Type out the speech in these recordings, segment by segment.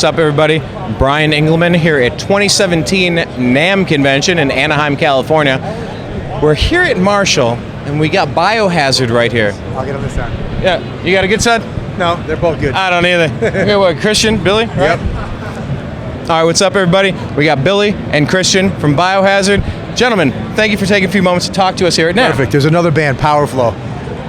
what's up, everybody? Brian Engelman here at 2017 NAMM Convention in Anaheim, California. We're here at Marshall, and we got Biohazard right here. I'll get on this side. Yeah, you got a good side? No, they're both good. I don't either. Okay, what, Christian, Billy? Right? Yep. All right, what's up, everybody? We got Billy and Christian from Biohazard. Gentlemen, thank you for taking a few moments to talk to us here at NAMM. Perfect. There's another band, Powerflo.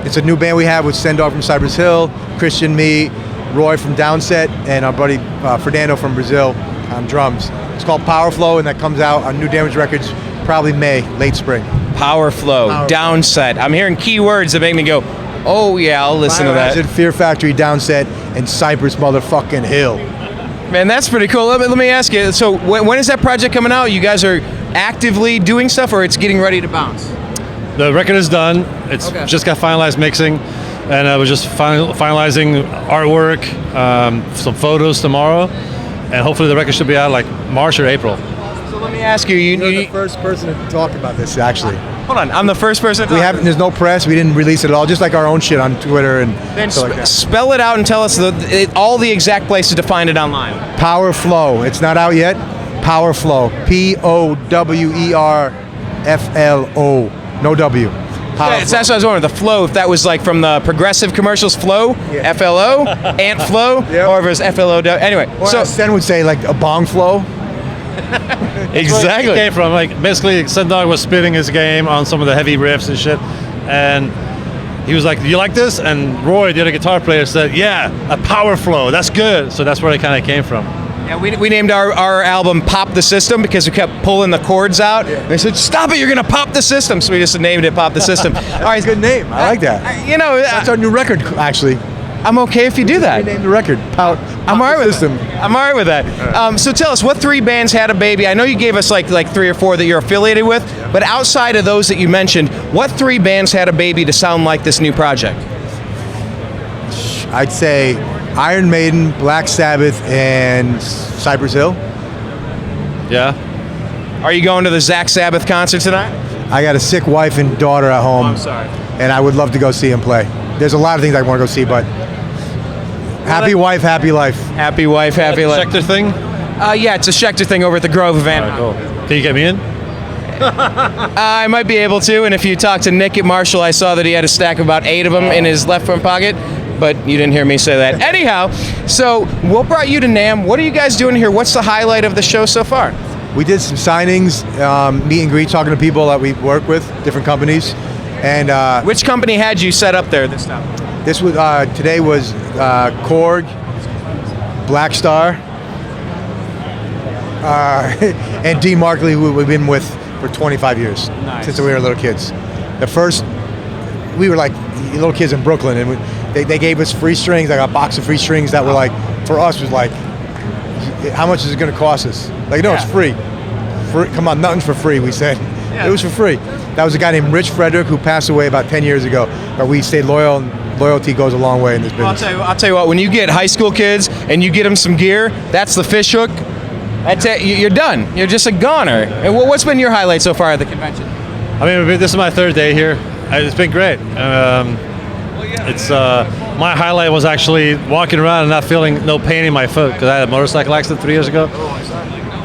It's a new band we have with Sendar from Cypress Hill, Christian, me, Roy from Downset, and our buddy Fernando from Brazil on drums. It's called Powerflo, and that comes out on New Damage Records probably May, late spring. Powerflo, Downset. I'm hearing key words that make me go, oh yeah, I'll listen to that. Fear Factory, Downset, and Cypress motherfucking Hill. Man, that's pretty cool. Let me ask you, so when is that project coming out? You guys are actively doing stuff, or it's getting ready to bounce? The record is done. It's just got finalized mixing, and I was just finalizing artwork, some photos tomorrow, and hopefully the record should be out like March or April. So let me ask you, You're the first person to talk about this, actually. Hold on, I'm the first person to We haven't. There's no press. We didn't release it at all. Just like our own shit on Twitter and Then stuff like that. spell it out and tell us all the exact places to find it online. Powerflo. It's not out yet. Powerflo. Powerflo. No W. Yeah, that's what I was wondering. The flow, if that was like from the Progressive commercials, flow, Yeah. FLO, Ant Flow, Yep. or if it was FLO. Anyway, Or so as Sen would say, like a bong flow. exactly. It came from, like, basically Sendar was spitting his game on some of the heavy riffs and shit, and he was like, "Do you like this?" And Roy, the other guitar player, said, "Yeah, a power flow. That's good." So that's where it kind of came from. Yeah, we named our album Pop the System because we kept pulling the chords out. And they said, "Stop it, you're going to pop the system." So we just named it Pop the System. All right, Good name. I like that. That's our new record, actually. I'm okay if you do that. We named the record. I'm all right with System. I'm all right with that. So tell us, what three bands had a baby? I know you gave us like 3 or 4 that you're affiliated with, but outside of those that you mentioned, what 3 bands had a baby to sound like this new project? I'd say Iron Maiden, Black Sabbath, and Cypress Hill. Yeah. Are you going to the Zach Sabbath concert tonight? I got a sick wife and daughter at home. I'm sorry. And I would love to go see him play. There's a lot of things I want to go see, but happy wife, happy life. Happy wife, happy life. Schecter thing. Yeah, it's a Schecter thing over at the Grove of Anaheim. Cool. Can you get me in? I might be able to, and if you talk to Nick at Marshall, I saw that he had a stack of about 8 of them in his left front pocket, but you didn't hear me say that. Anyhow, so what brought you to NAMM? What are you guys doing here? What's the highlight of the show so far? We did some signings, meet and greet, talking to people that we work with, different companies. And Which company had you set up there this time? this was today was Korg, Black Star, and Dean Markley, who we've been with for 25 years, since we were little kids. The first, we were like little kids in Brooklyn, and they gave us free strings, like a box of free strings that were like, for us was like, how much is it going to cost us? Like, no, it's free. Come on, nothing's for free, we said. Yeah. It was for free. That was a guy named Rich Frederick who passed away about 10 years ago, but we stayed loyal, and loyalty goes a long way in this business. I'll tell you what, when you get high school kids and you get them some gear, that's the fish hook. That's it, you're done. You're just a goner. And what's been your highlight so far at the convention? I mean, this is my 3rd day here. It's been great. It's my highlight was actually walking around and not feeling no pain in my foot because I had a motorcycle accident 3 years ago.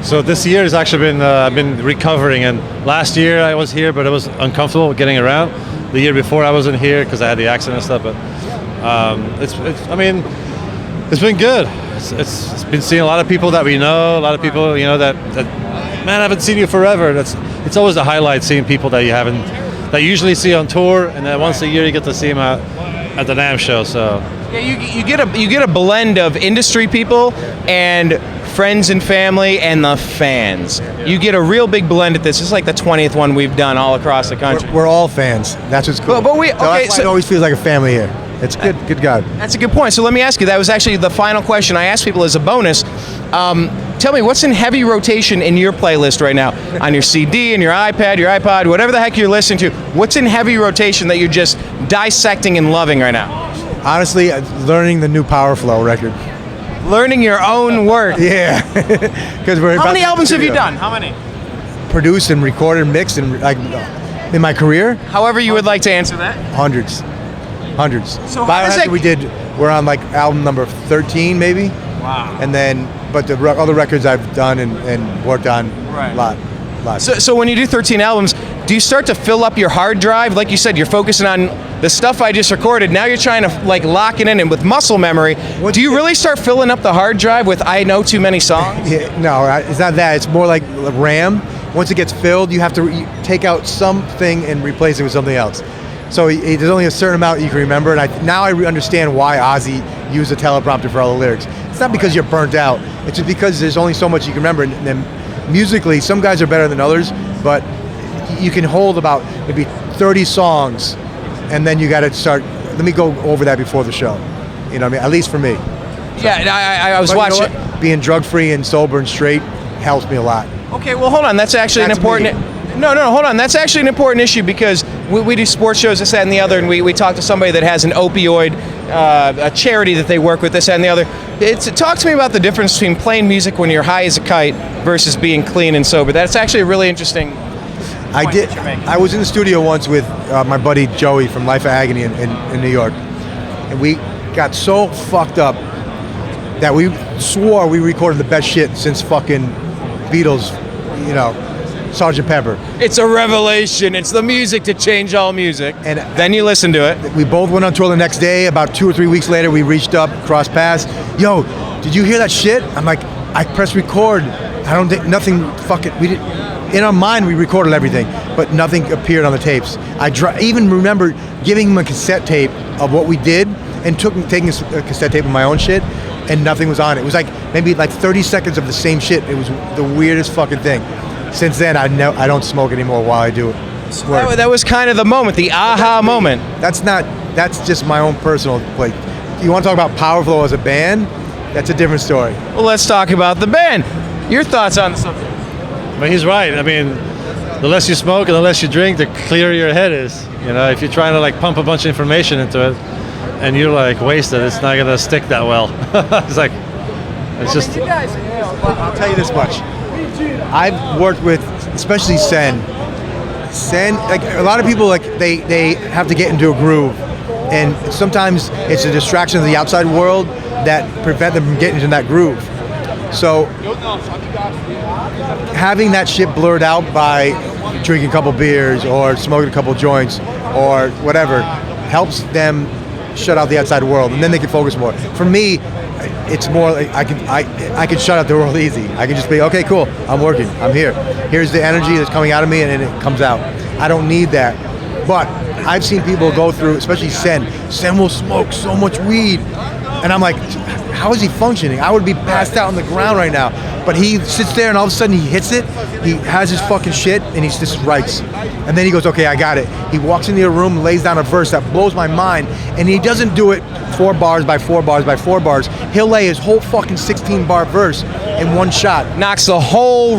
So this year has actually been I've been recovering, and last year I was here, but it was uncomfortable getting around. The year before I wasn't here because I had the accident and stuff. But it's been good. It's been seeing a lot of people that we know, a lot of people that man, I haven't seen you forever. It's always a highlight seeing people that you usually see on tour, and then once a year you get to see them at the NAMM show. So yeah, you get a blend of industry people and friends and family and the fans. You get a real big blend at this. It's like the 20th one we've done all across the country. We're all fans. That's what's cool. But That's why it always feels like a family here. It's good. Good God. That's a good point. So let me ask you, that was actually the final question I asked people as a bonus. Tell me, what's in heavy rotation in your playlist right now? On your CD, and your iPad, your iPod, whatever the heck you're listening to, what's in heavy rotation that you're just dissecting and loving right now? Honestly, learning the new Powerflo record. Learning your own work. Yeah. Because we're. How many albums have you done? How many? Produced and recorded and mixed and like in my career. However you would like to answer that. Hundreds. So how does Biohazard that- we're on like album number 13 maybe. Wow. And then, but the other records I've done and worked on a lot. So when you do 13 albums, do you start to fill up your hard drive? Like you said, you're focusing on the stuff I just recorded. Now you're trying to like lock it in, and with muscle memory, do you really start filling up the hard drive with I know too many songs? No, it's not that. It's more like RAM. Once it gets filled, you have to take out something and replace it with something else. So there's only a certain amount you can remember, and now I understand why Ozzy used a teleprompter for all the lyrics. It's not because you're burnt out. It's just because there's only so much you can remember. And then musically, some guys are better than others, but you can hold about maybe 30 songs, and then you got to start. Let me go over that before the show. You know what I mean? At least for me. Yeah, I was watching. You know what? Being drug-free and sober and straight helps me a lot. Okay, well, hold on. That's actually an important. No, hold on. That's actually an important issue because we do sports shows, this, that, and the other, and we talk to somebody that has an opioid, a charity that they work with, this, that, and the other. Talk to me about the difference between playing music when you're high as a kite versus being clean and sober. That's actually a really interesting point that you're making. I was in the studio once with my buddy Joey from Life of Agony in New York, and we got so fucked up that we swore we recorded the best shit since fucking Beatles, you know, Sgt. Pepper. It's a revelation. It's the music to change all music. And then you listen to it. We both went on tour the next day. About 2 or 3 weeks later, we reached up, crossed paths. Yo, did you hear that shit? I'm like, I pressed record. I don't think nothing fucking. We did. In our mind, we recorded everything, but nothing appeared on the tapes. I even remember giving him a cassette tape of what we did, and taking a cassette tape of my own shit, and nothing was on it. It was like maybe like 30 seconds of the same shit. It was the weirdest fucking thing. Since then, I don't smoke anymore while I do it. That was kind of the moment, the aha moment. That's just my own personal, like, you want to talk about Powerflo as a band? That's a different story. Well, let's talk about the band. Your thoughts on the subject? But he's right. I mean, the less you smoke and the less you drink, the clearer your head is. You know, if you're trying to like pump a bunch of information into it and you're like wasted, it's not gonna stick that well. It's just. I'll tell you this much. I've worked with, especially Sen, like a lot of people, like they have to get into a groove, and sometimes it's a distraction of the outside world that prevent them from getting into that groove. So having that shit blurred out by drinking a couple beers or smoking a couple joints or whatever helps them shut out the outside world, and then they can focus more. For me, it's more like I can shut out the world easy. I can just be, okay, cool, I'm working, I'm here. Here's the energy that's coming out of me, and it comes out. I don't need that. But I've seen people go through, especially Sen. Sen will smoke so much weed, and I'm like, how is he functioning? I would be passed out on the ground right now. But he sits there, and all of a sudden he hits it. He has his fucking shit, and he just writes. And then he goes, okay, I got it. He walks into a room, lays down a verse that blows my mind, and he doesn't do it 4 bars by 4 bars by 4 bars. He'll lay his whole fucking 16-bar verse in one shot. Knocks the whole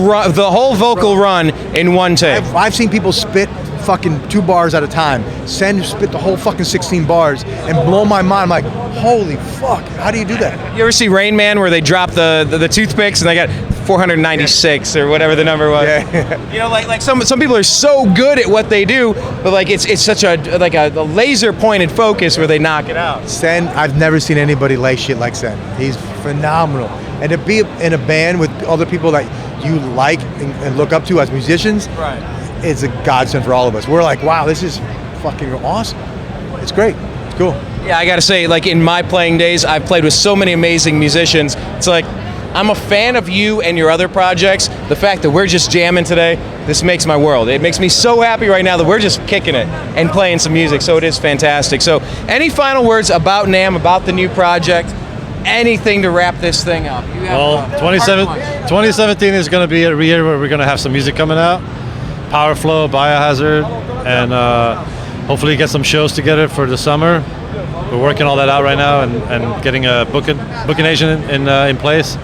vocal run in one take. I've seen people spit fucking 2 bars at a time. Sen spit the whole fucking 16 bars and blow my mind. I'm like, holy fuck, how do you do that? You ever see Rain Man where they drop the toothpicks and they got 496 or whatever the number was? Yeah. You know, like some people are so good at what they do, but like it's such a laser pointed focus where they knock it out. Sen, I've never seen anybody lay shit like Sen. He's phenomenal. And to be in a band with other people that you like and look up to as musicians, right, it's a godsend for all of us. We're like, wow, this is fucking awesome. It's great. It's cool. Yeah, I gotta say, like in my playing days, I've played with so many amazing musicians. It's like, I'm a fan of you and your other projects. The fact that we're just jamming today, this makes my world. It makes me so happy right now that we're just kicking it and playing some music, so it is fantastic. So any final words about NAMM, about the new project, anything to wrap this thing up? Well, 2017 is going to be a year where we're going to have some music coming out. Powerflo, Biohazard, and hopefully get some shows together for the summer. We're working all that out right now and getting a booking agent in place.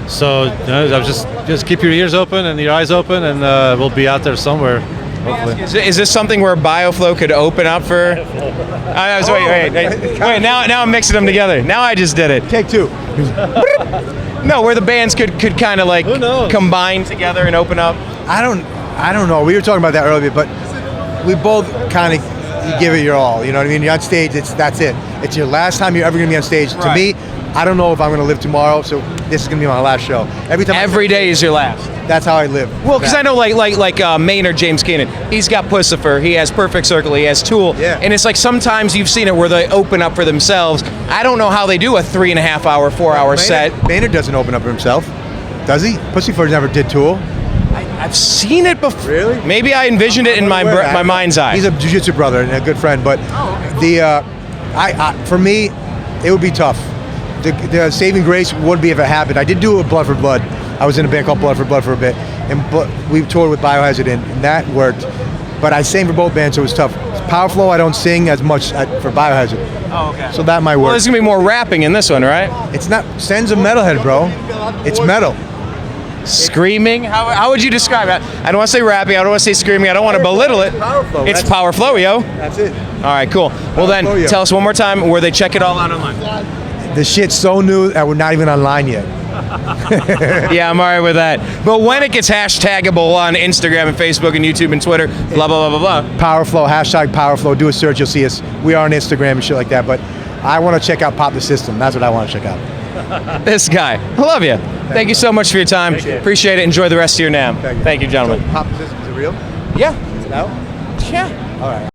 So you know, just keep your ears open and your eyes open, and we'll be out there somewhere. Hopefully. Is this something where Bioflow could open up for? Wait. Now I'm mixing them together. Now I just did it. Take 2. No, where the bands could kind of like combine together and open up. I don't know. We were talking about that earlier, but we both kind of give it your all. You know what I mean? You're on stage. That's it. It's your last time you're ever going to be on stage. Right. To me, I don't know if I'm going to live tomorrow, so this is going to be my last show. Every day is your last. That's how I live. Well, because I know like Maynard James Keenan, he's got Pussifer, he has Perfect Circle, he has Tool, Yeah. and it's like sometimes you've seen it where they open up for themselves. I don't know how they do a 3.5 hour, 4 hour set. Maynard doesn't open up for himself, does he? Pussyfoot never did Tool. I've seen it before. Really? Maybe I envisioned it in my mind's eye. He's a jiu-jitsu brother and a good friend, but for me, it would be tough. The saving grace would be if it happened. I did do it with Blood for Blood. I was in a band called Blood for Blood for a bit, and we toured with Biohazard, and that worked. But I sang for both bands, so it was tough. Powerflo, I don't sing as much for Biohazard. Oh, okay. So that might work. Well, there's gonna be more rapping in this one, right? It's not. Sen's a metalhead, bro. It's metal. Screaming? How would you describe it? I don't want to say rapping. I don't want to say screaming. I don't want to belittle it. Powerflo. It's Powerflo, yo. That's it. All right, cool. Well, then, Powerflo, yo. tell us one more time where they check it all out online. The shit's so new that we're not even online yet. Yeah, I'm all right with that. But when it gets hashtagable on Instagram and Facebook and YouTube and Twitter, blah, blah, blah, blah, blah. Powerflo, hashtag Powerflo. Do a search, you'll see us. We are on Instagram and shit like that. But I want to check out Pop the System. That's what I want to check out. This guy. I love you. Thank you so much for your time. Appreciate it. Enjoy the rest of your NAM. Thank you, gentlemen. So, Pop the System, is it real? Yeah. Is it out? Yeah. All right.